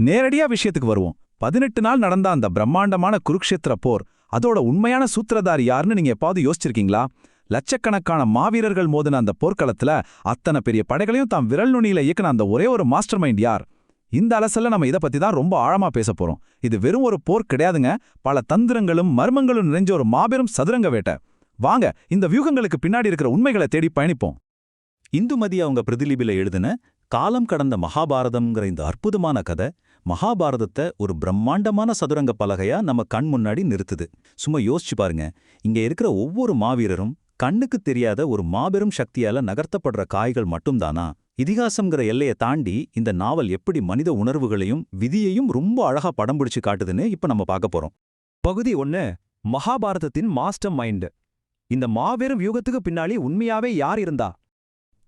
நேரடியா விஷயத்துக்கு வருவோம். 18 நாள் நடந்த அந்த பிரம்மாண்டமான குருக்ஷேத்திர போர், அதோட உண்மையான சூத்திரதாரி யாருன்னு நீங்க எப்பாவது யோசிச்சிருக்கீங்களா? லட்சக்கணக்கான மாவீரர்கள் மோதின அந்த போர்க்களத்துல அத்தனை பெரிய படைகளையும் தாம் விரல் நுனியில இயக்குன அந்த ஒரே ஒரு மாஸ்டர் மைண்ட் யார்? இந்த அலசல்ல நம்ம இத பத்தி தான் ரொம்ப ஆழமா பேச போறோம். இது வெறும் ஒரு போர் கிடையாதுங்க, பல தந்திரங்களும் மர்மங்களும் நிறைஞ்ச ஒரு மாபெரும் சதுரங்க வேட்டை. வாங்க இந்த வியூகங்களுக்கு பின்னாடி இருக்கிற உண்மைகளை தேடி பயணிப்போம். இந்துமதி அவங்க பிரதிலிபில எழுதின காலம் கடந்த மகாபாரதம்ங்கிற இந்த அற்புதமான கதை மகாபாரதத்தை ஒரு பிரம்மாண்டமான சதுரங்க பலகையா நம்ம கண் முன்னாடி நிறுத்துது. சும்மா யோசிச்சு பாருங்க, இங்க இருக்கிற ஒவ்வொரு மாவீரரும் கண்ணுக்கு தெரியாத ஒரு மாபெரும் சக்தியால நகர்த்தப்படுற காய்கள் மட்டும்தானா? இதிகாசம்ங்கிற எல்லையை தாண்டி இந்த நாவல் எப்படி மனித உணர்வுகளையும் விதியையும் ரொம்ப அழகா படம் பிடிச்சு காட்டுதுன்னு இப்ப நம்ம பார்க்க போறோம். பகுதி 1, மகாபாரதத்தின் மாஸ்டர் மைண்ட். இந்த மாபெரும் வியூகத்துக்கு பின்னாடி உண்மையாவே யார் இருந்தா?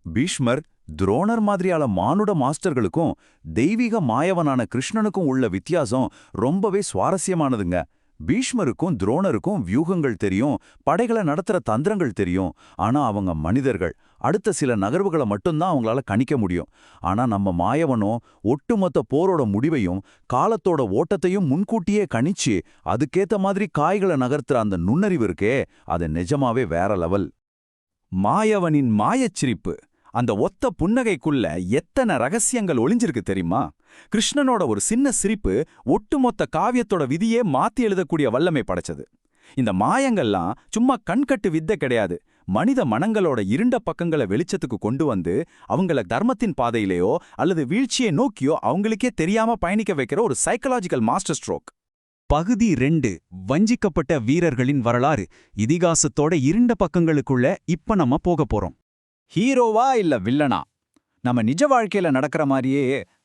பீஷ்மர், துரோணர் மாதிரியான மானுட மாஸ்டர்களுக்கும் தெய்வீக மாயவனான கிருஷ்ணனுக்கும் உள்ள வித்தியாசம் ரொம்பவே சுவாரஸ்யமானதுங்க. பீஷ்மருக்கும் துரோணருக்கும் வியூகங்கள் தெரியும், படைகளை நடத்துற தந்திரங்கள் தெரியும். ஆனா அவங்க மனிதர்கள், அடுத்த சில நகர்வுகளை மட்டும்தான் அவங்களால கணிக்க முடியும். ஆனா நம்ம மாயவனோ ஒட்டுமொத்த போரோட முடிவையும் காலத்தோட ஓட்டத்தையும் முன்கூட்டியே கணிச்சு அதுக்கேத்த மாதிரி காய்களை நகர்த்துற அந்த நுண்ணறிவு இருக்கே, அது நிஜமாவே வேற லெவல். மாயவனின் மாயச்சிரிப்பு, அந்த ஒத்த புன்னகைக்குள்ள எத்தனை ரகசியங்கள் ஒளிஞ்சிருக்கு தெரியுமா? கிருஷ்ணனோட ஒரு சின்ன சிரிப்பு ஒட்டுமொத்த காவியத்தோட விதியே மாத்தி எழுதக்கூடிய வல்லமை படைச்சது. இந்த மாயங்கள்லாம் சும்மா கண்கட்டு வித்தை கிடையாது, மனித மனங்களோட இருண்ட பக்கங்களை வெளிச்சத்துக்கு கொண்டு வந்து அவங்கள தர்மத்தின் பாதையிலேயோ அல்லது வீழ்ச்சியை நோக்கியோ அவங்களுக்கே தெரியாம பயணிக்க வைக்கிற ஒரு சைக்கலாஜிக்கல் மாஸ்டர் ஸ்ட்ரோக். பகுதி 2, வஞ்சிக்கப்பட்ட வீரர்களின் வரலாறு. இதிகாசத்தோட இருண்ட பக்கங்களுக்குள்ள இப்ப நம்ம போக போறோம். ஹீரோவா இல்ல வில்லனா? நம்ம நிஜ வாழ்க்கையில நடக்கிற மாதிரியே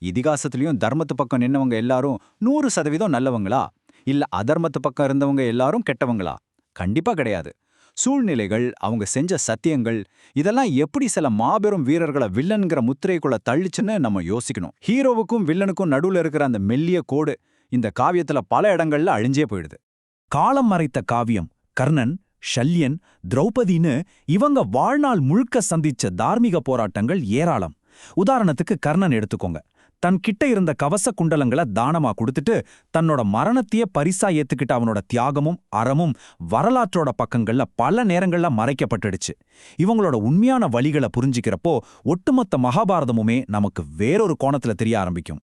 இதிகாசத்திலையும் தர்மத்து பக்கம் நின்னவங்க எல்லாரும் 100% நல்லவங்களா? இல்ல அதர்மத்து பக்கம் இருந்தவங்க எல்லாரும் கெட்டவங்களா? கண்டிப்பா கிடையாது. சூழ்நிலைகள், அவங்க செஞ்ச சத்தியங்கள், இதெல்லாம் எப்படி சில மாபெரும் வீரர்களை வில்லன்கிற முத்திரைக்குள்ள தள்ளிச்சுன்னு நம்ம யோசிக்கணும். ஹீரோவுக்கும் வில்லனுக்கும் நடுவுல இருக்கிற அந்த மெல்லிய கோடு இந்த காவியத்துல பல இடங்கள்ல அழிஞ்சே போயிடுது. காலம் மறைத்த காவியம். கர்ணன், ஷல்யன், திரௌபதின்னு இவங்க வாழ்நாள் முழுக்க சந்திச்ச தார்மீக போராட்டங்கள் ஏராளம். உதாரணத்துக்கு கர்ணன் எடுத்துக்கோங்க. தன் கிட்ட இருந்த கவச குண்டலங்களை தானமா கொடுத்துட்டு தன்னோட மரணத்தையே பரிசா ஏத்துக்கிட்ட அவனோட தியாகமும் அறமும் வரலாற்றோட பக்கங்கள்ல பல நேரங்கள்ல மறைக்கப்பட்டுடுச்சு. இவங்களோட உண்மையான வழிகளை புரிஞ்சிக்கிறப்போ ஒட்டுமொத்த மகாபாரதமுமே நமக்கு வேறொரு கோணத்துல தெரிய ஆரம்பிக்கும்.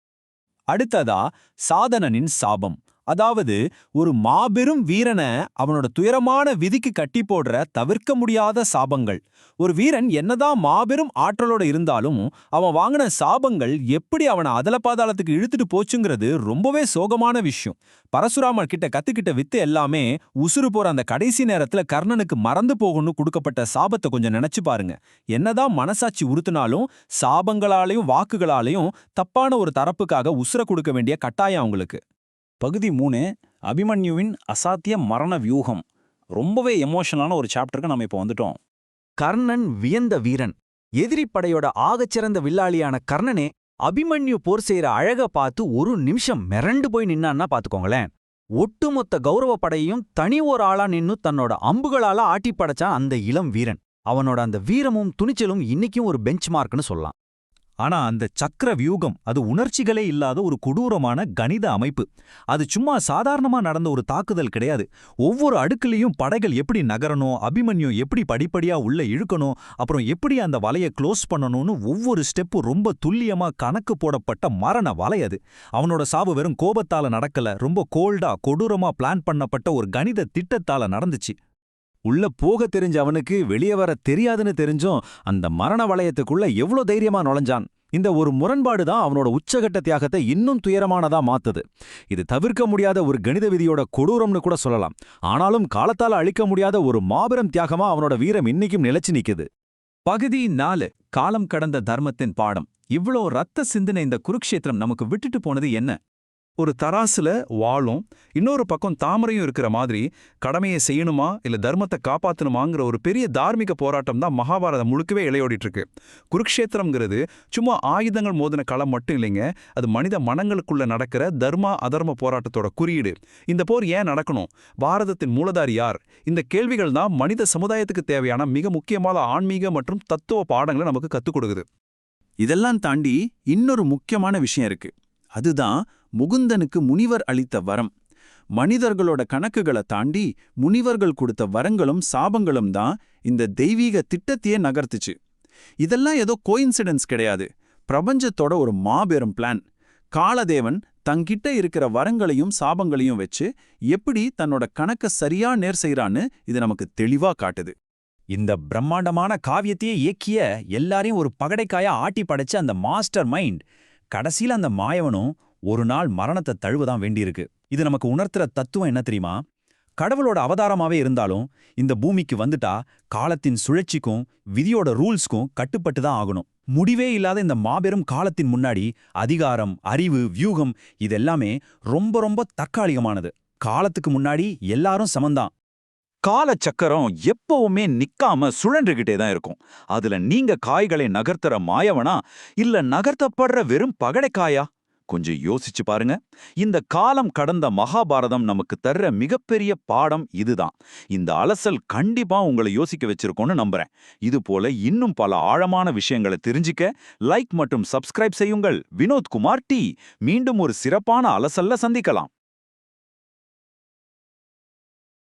அடுத்ததா சாதனனின் சாபம். அதாவது ஒரு மாபெரும் வீரனை அவனோட துயரமான விதிக்கு கட்டி போடுற தவிர்க்க முடியாத சாபங்கள். ஒரு வீரன் என்னதான் மாபெரும் ஆற்றலோட இருந்தாலும் அவன் வாங்கின சாபங்கள் எப்படி அவனை அதல பாதாளத்துக்கு இழுத்துட்டு போச்சுங்கிறது ரொம்பவே சோகமான விஷயம். பரசுராமர் கிட்ட கத்துக்கிட்ட வித்து எல்லாமே உசுறு போற அந்த கடைசி நேரத்துல கர்ணனுக்கு மறந்து போகணும்னு கொடுக்கப்பட்ட சாபத்தை கொஞ்சம் நினைச்சு பாருங்க. என்னதான் மனசாட்சி உறுத்தினாலும் சாபங்களாலையும் வாக்குகளாலையும் தப்பான ஒரு தரப்புக்காக உசுர கொடுக்க வேண்டிய கட்டாயம் அவங்களுக்கு. பகுதி 3, அபிமன்யுவின் அசாத்திய மரண வியூகம். ரொம்பவே எமோஷனலான ஒரு சாப்டருக்கு நம்ம இப்போ வந்துட்டோம். கர்ணன் வியந்த வீரன். எதிரி படையோட ஆகச்சிறந்த வில்லாளியான கர்ணனே அபிமன்யு போர் செய்யற அழக பார்த்து ஒரு நிமிஷம் மிரண்டு போய் நின்னான்னா பாத்துக்கோங்களேன். ஒட்டுமொத்த கௌரவ படையையும் தனி ஒரு ஆளா நின்னு தன்னோட அம்புகளால ஆட்டி படைச்சான் அந்த இளம் வீரன். அவனோட அந்த வீரமும் துணிச்சலும் இன்னைக்கும் ஒரு பெஞ்ச் மார்க்னு சொல்லலாம். ஆனா அந்த சக்கர வியூகம் அது உணர்ச்சிகளே இல்லாத ஒரு கொடூரமான கணித அமைப்பு. அது சும்மா சாதாரணமா நடந்த ஒரு தாக்குதல் கிடையாது. ஒவ்வொரு அடுக்குலையும் படைகள் எப்படி நகரணும், அபிமன்யு எப்படி படிப்படியா உள்ள இழுக்கணும், அப்புறம் எப்படி அந்த வலையை க்ளோஸ் பண்ணணும்னு ஒவ்வொரு ஸ்டெப்பும் ரொம்ப துல்லியமா கணக்கு போடப்பட்ட மரண வலை அது. அவனோட சாவு வெறும் கோபத்தால நடக்கல, ரொம்ப கோல்டா கொடூரமா பிளான் பண்ணப்பட்ட ஒரு கணித திட்டத்தால நடந்துச்சு. உள்ள போக தெரிஞ்ச அவனுக்கு வெளியே வர தெரியாதுன்னு தெரிஞ்சும் அந்த மரண வளையத்துக்குள்ள எவ்வளோ தைரியமா நுழைஞ்சான். இந்த ஒரு முரண்பாடு தான் அவனோட உச்சகட்ட தியாகத்தை இன்னும் துயரமானதா மாத்துது. இது தவிர்க்க முடியாத ஒரு கணித விதியோட கொடூரம்னு கூட சொல்லலாம். ஆனாலும் காலத்தால அழிக்க முடியாத ஒரு மாபெரும் தியாகமா அவனோட வீரம் இன்னைக்கும் நிலைச்சு நிக்குது. பகுதி 4, காலம் கடந்த தர்மத்தின் பாடம். இவ்ளோ ரத்த சிந்தின இந்த குருக்ஷேத்திரம் நமக்கு விட்டுட்டு போனது என்ன? ஒரு தராசுல வாளும் இன்னொரு பக்கம் தாமரையும் இருக்கிற மாதிரி கடமையை செய்யணுமா இல்ல தர்மத்தை காப்பாத்தணுமாங்கிற ஒரு பெரிய தார்மீக போராட்டம் தான் மகாபாரதம் முழுக்கவே இளையோடிட்டு இருக்கு. குருக்ஷேத்திரம்ங்கிறது சும்மா ஆயுதங்கள் மோதின களம் மட்டும் இல்லைங்க, அது மனித மனங்களுக்குள்ள நடக்கிற தர்ம அதர்ம போராட்டத்தோட குறியீடு. இந்த போர் ஏன் நடக்கணும், பாரதத்தின் மூலதாரி யார், இந்த கேள்விகள் தான் மனித சமுதாயத்துக்கு தேவையான மிக முக்கியமான ஆன்மீக மற்றும் தத்துவ பாடங்களை நமக்கு கத்துக் கொடுக்குது. இதெல்லாம் தாண்டி இன்னொரு முக்கியமான விஷயம் இருக்கு. அதுதான் முகுந்தனுக்கு முனிவர் அளித்த வரம். மனிதர்களோட கணக்குகளை தாண்டி முனிவர்கள் கொடுத்த வரங்களும் சாபங்களும் தான் இந்த தெய்வீக திட்டத்தையே நகர்த்துச்சு. இதெல்லாம் ஏதோ கோயின்சிடன்ஸ் கிடையாது. பிரபஞ்சத்தோட ஒரு மாபெரும் பிளான். காலதேவன் தங்கிட்ட இருக்கிற வரங்களையும் சாபங்களையும் வச்சு எப்படி தன்னோட கணக்க சரியா நேர் செய்றான்னு இது நமக்கு தெளிவா காட்டுது. இந்த பிரம்மாண்டமான காவியத்தையே இயக்கிய எல்லாரையும் ஒரு பகடைக்காயா ஆட்டி படைச்ச அந்த மாஸ்டர் மைண்ட் கடைசியில அந்த மாயவனும் ஒரு நாள் மரணத்தை தழுவதான் வேண்டியிருக்கு. இது நமக்கு உணர்த்துற தத்துவம் என்ன தெரியுமா? கடவுளோட அவதாரமாவே இருந்தாலும் இந்த பூமிக்கு வந்துட்டா காலத்தின் சுழற்சிக்கும் விதியோட ரூல்ஸ்க்கும் கட்டுப்பட்டு தான் ஆகணும். முடிவே இல்லாத இந்த மாபெரும் காலத்தின் முன்னாடி அதிகாரம், அறிவு, வியூகம் இதெல்லாமே ரொம்ப ரொம்ப தற்காலிகமானது. காலத்துக்கு முன்னாடி எல்லாரும் சமந்தான். காலச்சக்கரம் எப்பவுமே நிக்காம சுழன்றுகிட்டே தான் இருக்கும். அதுல நீங்க காய்களை நகர்த்துற மாயவனா இல்ல நகர்த்தப்படுற வெறும் பகடைக்காயா? கொஞ்சம் யோசிச்சு பாருங்க. இந்த காலம் கடந்த மகாபாரதம் நமக்கு தர்ற மிகப்பெரிய பாடம் இதுதான். இந்த அலசல் கண்டிப்பா உங்களை யோசிக்க வச்சிருக்கோன்னு நம்புறேன். இது போல இன்னும் பல ஆழமான விஷயங்களை தெரிஞ்சுக்க லைக் மற்றும் சப்ஸ்கிரைப் செய்யுங்கள். வினோத் குமார் டி. மீண்டும் ஒரு சிறப்பான அலசல்ல சந்திக்கலாம்.